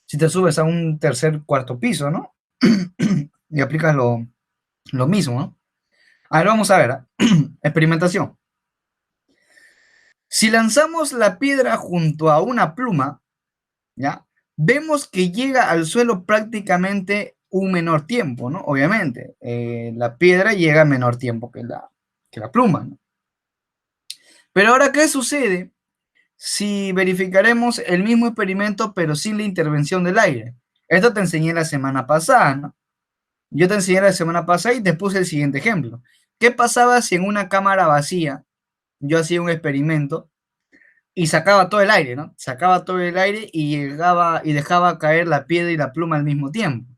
si te subes a un tercer, cuarto piso, ¿no? Y aplicas lo mismo, ¿no? A ver, vamos a ver, experimentación. Si lanzamos la piedra junto a una pluma, ¿ya? Vemos que llega al suelo prácticamente un menor tiempo, ¿no? Obviamente, la piedra llega a menor tiempo que la pluma, ¿no? Pero ahora, ¿qué sucede si verificaremos el mismo experimento pero sin la intervención del aire? Esto te enseñé la semana pasada, ¿no? Yo te enseñé la semana pasada y te puse el siguiente ejemplo. ¿Qué pasaba si en una cámara vacía yo hacía un experimento y sacaba todo el aire, ¿no? Sacaba todo el aire y llegaba y dejaba caer la piedra y la pluma al mismo tiempo.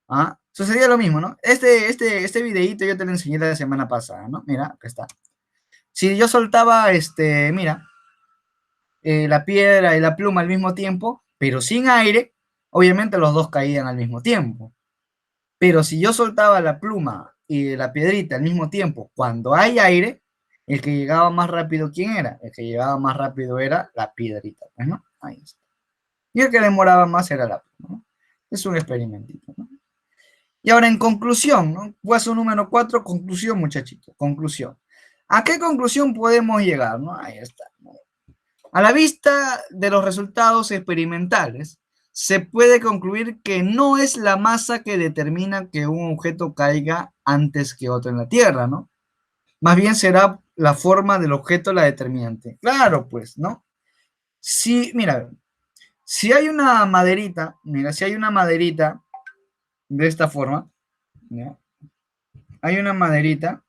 ¿Ah? Sucedía lo mismo, ¿no? Este videíto yo te lo enseñé la semana pasada, ¿no? Mira, acá está. Si yo soltaba, mira, la piedra y la pluma al mismo tiempo, pero sin aire, obviamente los dos caían al mismo tiempo. Pero si yo soltaba la pluma y la piedrita al mismo tiempo, cuando hay aire, el que llegaba más rápido, ¿quién era? El que llegaba más rápido era la piedrita, pues, ¿no? Ahí está. Y el que demoraba más era la pluma, ¿no? Es un experimentito, ¿no? Y ahora en conclusión, ¿no? Paso número 4, conclusión, muchachito, conclusión. ¿A qué conclusión podemos llegar, no? Ahí está, ¿no? A la vista de los resultados experimentales, se puede concluir que no es la masa que determina que un objeto caiga antes que otro en la Tierra, ¿no? Más bien será la forma del objeto la determinante. Claro, pues, ¿no? Si, mira, si hay una maderita, mira, si hay una maderita de esta forma, ¿ya? Hay una maderita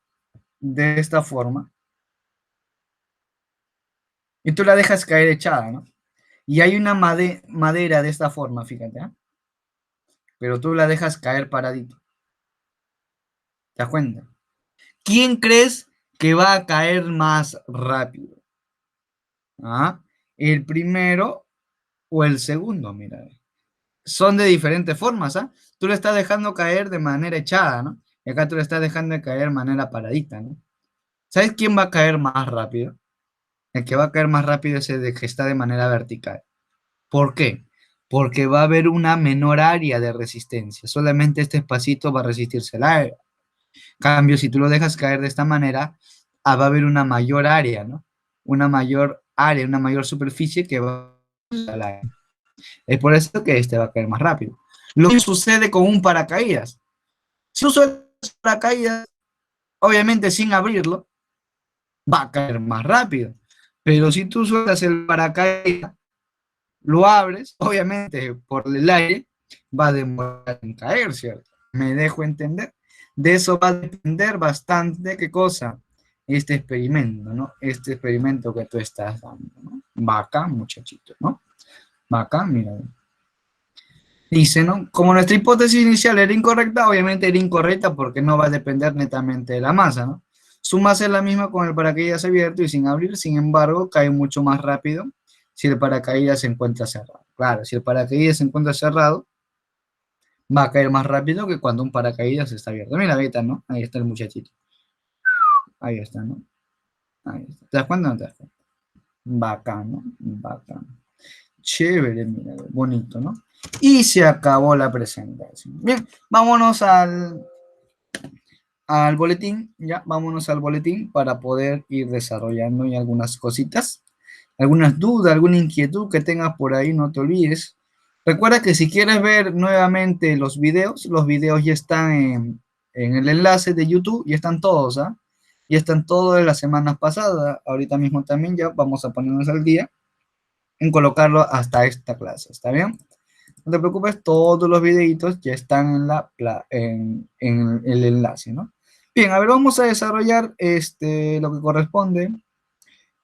de esta forma, y tú la dejas caer echada, ¿no? Y hay una madera de esta forma, fíjate, ¿eh? Pero tú la dejas caer paradito. ¿Te das cuenta? ¿Quién crees que va a caer más rápido? ¿Ah? ¿El primero o el segundo? Mira, son de diferentes formas, ¿ah? Tú le estás dejando caer de manera echada, ¿no? Y acá tú le estás dejando caer de manera paradita, ¿no? ¿Sabes quién va a caer más rápido? El que va a caer más rápido es el de que está de manera vertical. ¿Por qué? Porque va a haber una menor área de resistencia. Solamente este espacito va a resistirse el aire. Cambio, si tú lo dejas caer de esta manera, va a haber una mayor área, ¿no? Una mayor área, una mayor superficie que va al aire. Es por eso que este va a caer más rápido. Lo que sucede con un paracaídas. Si uso el paracaídas, obviamente sin abrirlo, va a caer más rápido. Pero si tú sueltas el paracaídas, lo abres, obviamente por el aire, va a demorar en caer, ¿cierto? ¿Me dejo entender? De eso va a depender bastante, ¿qué cosa? Este experimento, ¿no? Este experimento que tú estás dando, ¿no? Va acá, muchachito, ¿no? Va acá, mira. Dice, ¿no? Como nuestra hipótesis inicial era incorrecta, obviamente era incorrecta porque no va a depender netamente de la masa, ¿no? Su masa es la misma con el paracaídas abierto y sin abrir, sin embargo, cae mucho más rápido si el paracaídas se encuentra cerrado. Claro, si el paracaídas se encuentra cerrado, va a caer más rápido que cuando un paracaídas está abierto. Mira, ahí está, ¿no? Ahí está el muchachito. Ahí está, ¿no? Ahí está. ¿Te das cuenta o no te das cuenta? Bacano, bacano. Chévere, mira, bonito, ¿no? Y se acabó la presentación. Bien, vámonos al boletín, ya, vámonos al boletín para poder ir desarrollando y algunas cositas, algunas dudas, alguna inquietud que tengas por ahí, no te olvides. Recuerda que si quieres ver nuevamente los videos ya están en el enlace de YouTube, ya están todos, ¿ah? Ya están todos de las semanas pasadas, ahorita mismo también ya vamos a ponernos al día en colocarlo hasta esta clase, ¿está bien? No te preocupes, todos los videitos ya están en el enlace, ¿no? Bien, a ver, vamos a desarrollar lo que corresponde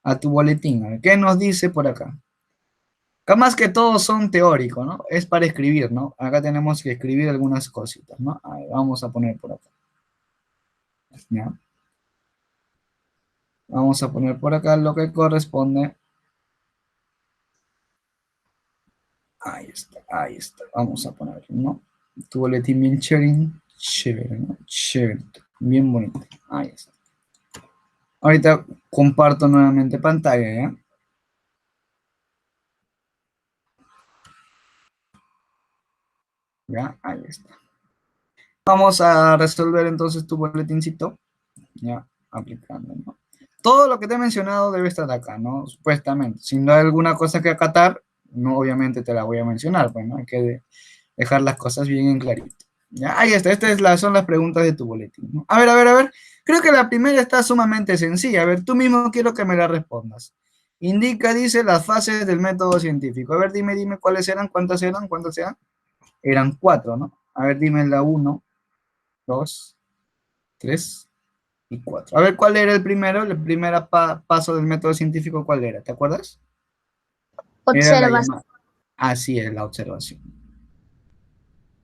a tu boletín. A ver, ¿qué nos dice por acá? Acá más que todo son teóricos, ¿no? Es para escribir, ¿no? Acá tenemos que escribir algunas cositas, ¿no? A ver, vamos a poner por acá. ¿Ya? Vamos a poner por acá lo que corresponde. Ahí está, ahí está. Vamos a poner, ¿no? Tu boletín bien chévere, chévere, ¿no? Chévere, bien bonito. Ahí está. Ahorita comparto nuevamente pantalla, ¿ya? Ya, ahí está. Vamos a resolver entonces tu boletincito, ya, aplicando, ¿no? Todo lo que te he mencionado debe estar acá, ¿no? Supuestamente. Si no hay alguna cosa que acatar, no, obviamente te la voy a mencionar, pues, ¿no? Hay que dejar las cosas bien en clarito. Ya, ahí está. Son las preguntas de tu boletín, ¿no? A ver, a ver, a ver. Creo que la primera está sumamente sencilla. A ver, tú mismo quiero que me la respondas. Indica, dice, las fases del método científico. A ver, dime cuáles eran, cuántas eran. Eran 4, ¿no? A ver, dime la 1, 2, 3, y 4. A ver, ¿cuál era el primero? El primer paso del método científico, ¿cuál era? ¿Te acuerdas? Era la Observación. llamada. Así es, la observación.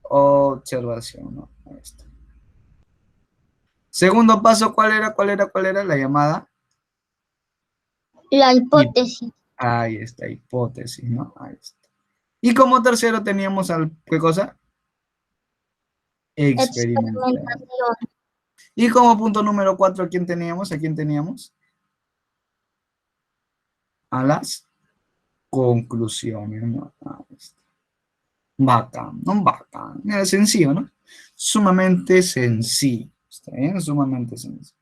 Observación, ¿no? Ahí está. Segundo paso, ¿cuál era? ¿Cuál era? ¿Cuál era? La llamada. La Y hipótesis. ahí está, hipótesis, ¿no? Ahí está. Y como tercero teníamos ¿qué cosa? Experimentar. Experimentación. Y como punto número 4, ¿a quién teníamos? ¿A quién teníamos? A las conclusiones, ¿no? Ahí está. Bacán, ¿no? Bacán. Era sencillo, ¿no? Sumamente sencillo. ¿Está bien? Sumamente sencillo.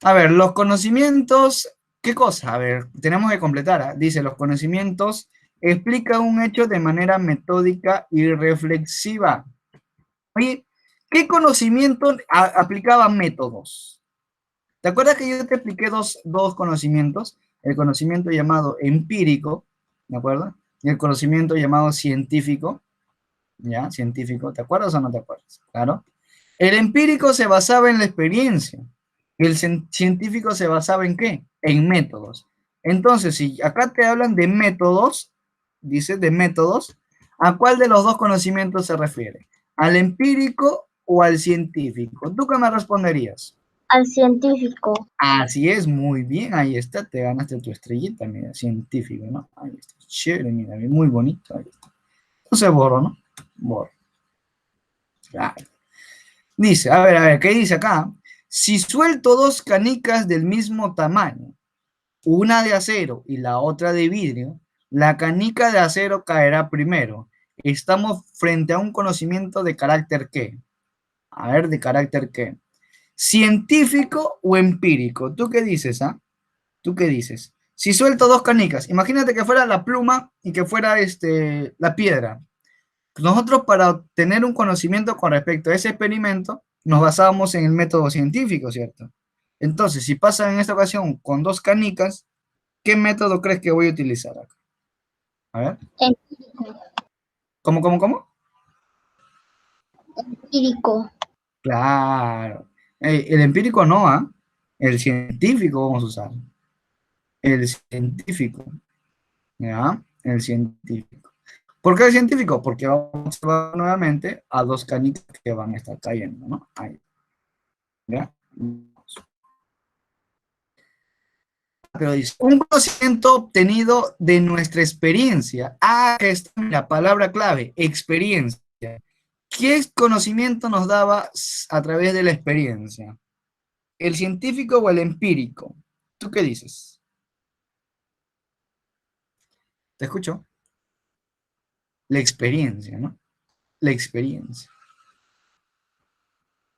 A ver, los conocimientos, ¿qué cosa? A ver, tenemos que completar. Dice, los conocimientos explican un hecho de manera metódica y reflexiva. Oye, ¿qué conocimiento aplicaba métodos? ¿Te acuerdas que yo te expliqué dos conocimientos? El conocimiento llamado empírico, ¿de acuerdo? Y el conocimiento llamado científico, ¿ya? Científico, ¿te acuerdas o no te acuerdas? Claro. El empírico se basaba en la experiencia. El científico se basaba en ¿qué? En métodos. Entonces, si acá te hablan de métodos, dice de métodos, ¿a cuál de los dos conocimientos se refiere? ¿Al empírico o al científico? ¿Tú qué me responderías? Al científico. Así es, muy bien, ahí está, te ganaste tu estrellita, mira, científico, ¿no? Ahí está, chévere, mira, muy bonito, ahí está. Entonces borro, ¿no? Borro. Claro. Dice, a ver, ¿qué dice acá? Si suelto dos canicas del mismo tamaño, una de acero y la otra de vidrio, la canica de acero caerá primero. Estamos frente a un conocimiento de carácter ¿qué? A ver, ¿de carácter qué? ¿Científico o empírico? ¿Tú qué dices, ah? ¿Tú qué dices? Si suelto dos canicas, imagínate que fuera la pluma y que fuera la piedra. Nosotros para obtener un conocimiento con respecto a ese experimento, nos basábamos en el método científico, ¿cierto? Entonces, si pasa en esta ocasión con dos canicas, ¿qué método crees que voy a utilizar acá? A ver, Empírico. ¿cómo? Empírico. Claro. El empírico no, ¿ah? El científico vamos a usar. El científico, ¿ya? El científico. ¿Por qué el científico? Porque vamos a observar nuevamente a dos canicas que van a estar cayendo, ¿no? Ahí, ¿ya? Pero dice, un conocimiento obtenido de nuestra experiencia. Ah, acá está la palabra clave, experiencia. ¿Qué conocimiento nos daba a través de la experiencia? ¿El científico o el empírico? ¿Tú qué dices? ¿Te escucho? La experiencia, ¿no? La experiencia.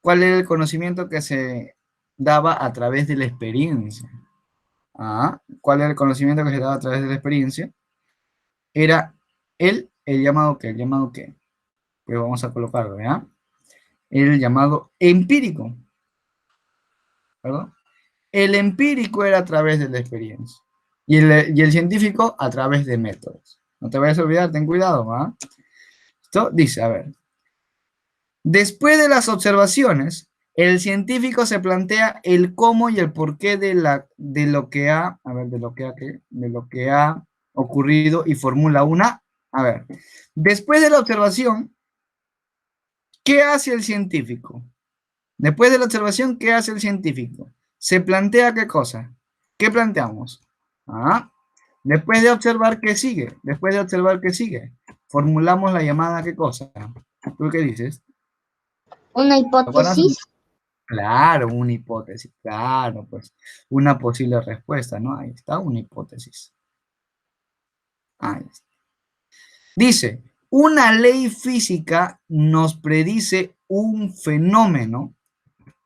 ¿Cuál era el conocimiento que se daba a través de la experiencia? Ah, ¿cuál era el conocimiento que se daba a través de la experiencia? Era el llamado ¿qué? ¿El llamado qué? Pues vamos a colocarlo, ¿ya? El llamado empírico, ¿verdad? El empírico era a través de la experiencia y el científico a través de métodos. No te vayas a olvidar, ten cuidado, ¿va? Esto dice, a ver, después de las observaciones, el científico se plantea el cómo y el porqué de lo que ha, a ver, de lo que ha ocurrido y formula una, a ver, después de la observación, ¿qué hace el científico? Después de la observación, ¿qué hace el científico? Se plantea qué cosa. ¿Qué planteamos? Ah, después de observar qué sigue. Después de observar qué sigue. Formulamos la llamada qué cosa. ¿Tú qué dices? Una ¿Te acuerdas? hipótesis. Claro, una hipótesis. Claro, pues una posible respuesta, ¿no? Ahí está, una hipótesis. Ahí está. Dice, una ley física nos predice un fenómeno.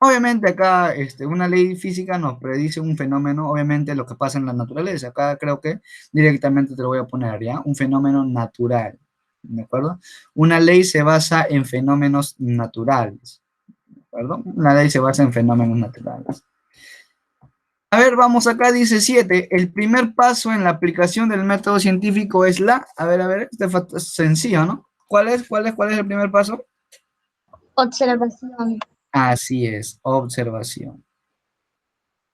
Obviamente acá una ley física nos predice un fenómeno, obviamente lo que pasa en la naturaleza. Acá creo que directamente te lo voy a poner, ¿ya? Un fenómeno natural, ¿de acuerdo? Una ley se basa en fenómenos naturales, ¿de acuerdo? Una ley se basa en fenómenos naturales. A ver, vamos acá, dice 7. El primer paso en la aplicación del método científico es a ver, este es sencillo, ¿no? ¿Cuál es el primer paso? Observación. Así es, observación.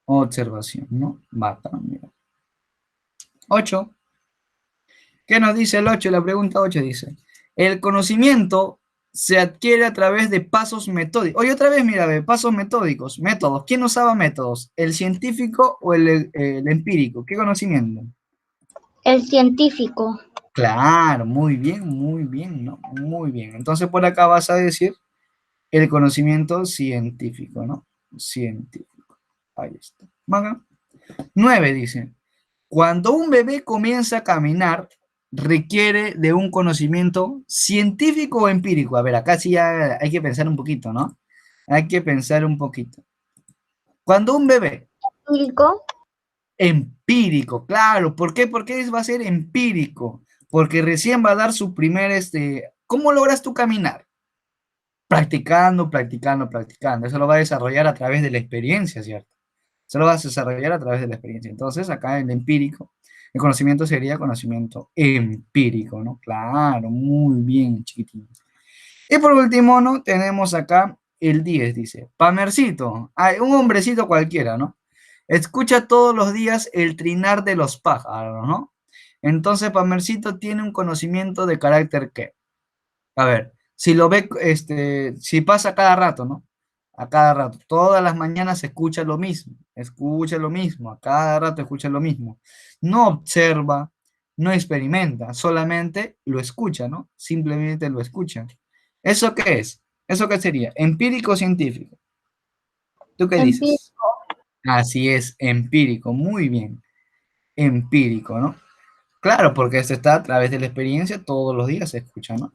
Observación, ¿no? Bacán, mira. 8. ¿Qué nos dice el 8? La pregunta 8 dice, el conocimiento se adquiere a través de pasos metódicos. Oye, otra vez, mira, ve, pasos metódicos, métodos. ¿Quién usaba métodos? ¿El científico o el empírico? ¿Qué conocimiento? El científico. Claro, ¿no? Muy bien. Entonces por acá vas a decir el conocimiento científico, ¿no? Científico. Ahí está. Venga. 9 dice, cuando un bebé comienza a caminar, requiere de un conocimiento científico o empírico. A ver, acá sí ya hay que pensar un poquito, ¿no? Hay que pensar un poquito. Cuando un bebé, Empírico. empírico, claro, ¿por qué? Porque va a ser empírico, porque recién va a dar su primer, ¿cómo logras tú caminar? Practicando, practicando, practicando. Eso lo va a desarrollar a través de la experiencia, ¿cierto? Eso lo vas a desarrollar a través de la experiencia. Entonces, acá el empírico, el conocimiento sería conocimiento empírico, ¿no? Claro, muy bien, chiquitín. Y por último, ¿no? Tenemos acá el 10, dice, Pamercito, hay un hombrecito cualquiera, ¿no? Escucha todos los días el trinar de los pájaros, ¿no? Entonces, Pamercito tiene un conocimiento de carácter ¿qué? A ver, si lo ve, si pasa cada rato, ¿no? A cada rato, todas las mañanas escucha lo mismo, a cada rato escucha lo mismo. No observa, no experimenta, solamente lo escucha, ¿no? Simplemente lo escucha. ¿Eso qué es? ¿Eso qué sería? Empírico o científico. ¿Tú qué dices? Empírico. Así es, empírico, muy bien. Empírico, ¿no? Claro, porque esto está a través de la experiencia, todos los días se escucha, ¿no?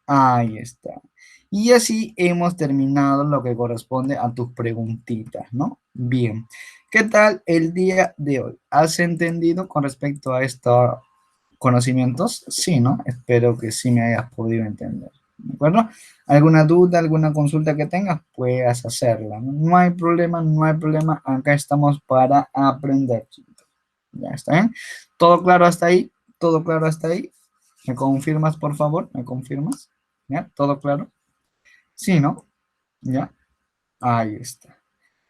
Ahí está. Y así hemos terminado lo que corresponde a tus preguntitas, ¿no? Bien. ¿Qué tal el día de hoy? ¿Has entendido con respecto a estos conocimientos? Sí, ¿no? Espero que sí me hayas podido entender. ¿De acuerdo? ¿Alguna duda, alguna consulta que tengas? Puedes hacerla. No hay problema, no hay problema. Acá estamos para aprender, chicos. Ya está bien. ¿Todo claro hasta ahí? ¿Todo claro hasta ahí? ¿Me confirmas, por favor? ¿Me confirmas? ¿Ya? ¿Todo claro? Sí, ¿no? ¿Ya? Ahí está.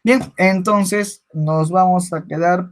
Bien, entonces nos vamos a quedar